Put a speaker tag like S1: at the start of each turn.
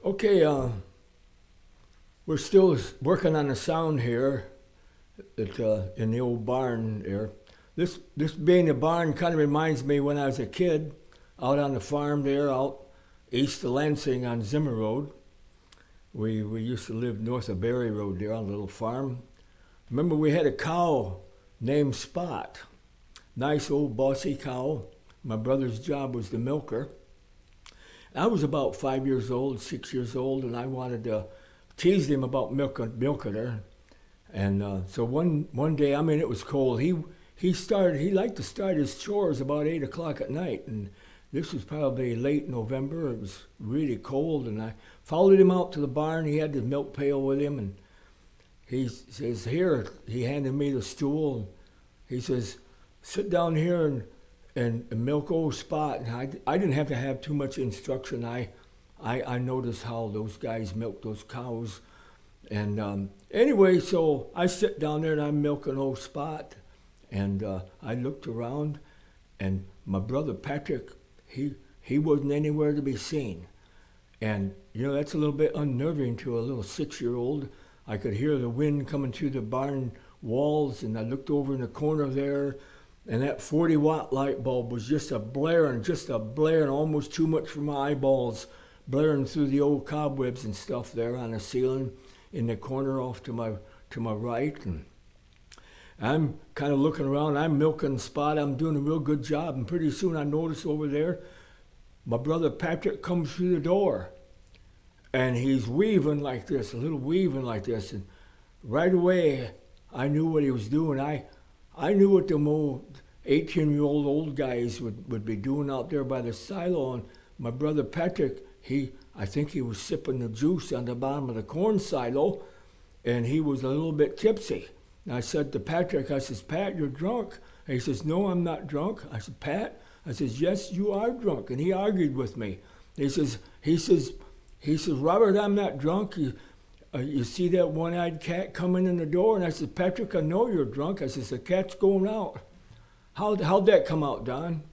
S1: Okay, we're still working on the sound here in the old barn there. This being a barn kind of reminds me when I was a kid out on the farm there out east of Lansing on Zimmer Road. We used to live north of Berry Road there on a little farm. Remember we had a cow named Spot. Nice old bossy cow. My brother's job was to milk her. I was about 5 years old, 6 years old, and I wanted to tease him about milking her. And so one day, I mean, it was cold. He liked to start his chores about 8 o'clock at night, and this was probably late November. It was really cold, and I followed him out to the barn. He had the milk pail with him, and he says, "Here," he handed me the stool. He says, "Sit down here and milk old Spot." And I didn't have to have too much instruction. I noticed how those guys milk those cows. And anyway, so I sit down there and I'm milking old Spot. And I looked around, and my brother Patrick, he wasn't anywhere to be seen. And, you know, that's a little bit unnerving to a little 6-year-old. I could hear the wind coming through the barn walls, and I looked over in the corner there, and that 40-watt light bulb was just a blaring, almost too much for my eyeballs, blaring through the old cobwebs and stuff there on the ceiling in the corner off to my right. And I'm kind of looking around. I'm milking Spot. I'm doing a real good job. And pretty soon I notice over there, my brother Patrick comes through the door. And he's weaving like this, a little weaving like this. And right away, I knew what he was doing. I knew what them old 18-year-old old guys would be doing out there by the silo. And my brother Patrick, I think he was sipping the juice on the bottom of the corn silo, and he was a little bit tipsy. And I said to Patrick, I says, "Pat, you're drunk." And he says, "No, I'm not drunk." I said, "Pat," I says, "Yes, you are drunk." And he argued with me. He says, "Robert, I'm not drunk. You see that one-eyed cat coming in the door?" And I said, "Patrick, I know you're drunk." I says, "The cat's going out." How'd that come out, Don?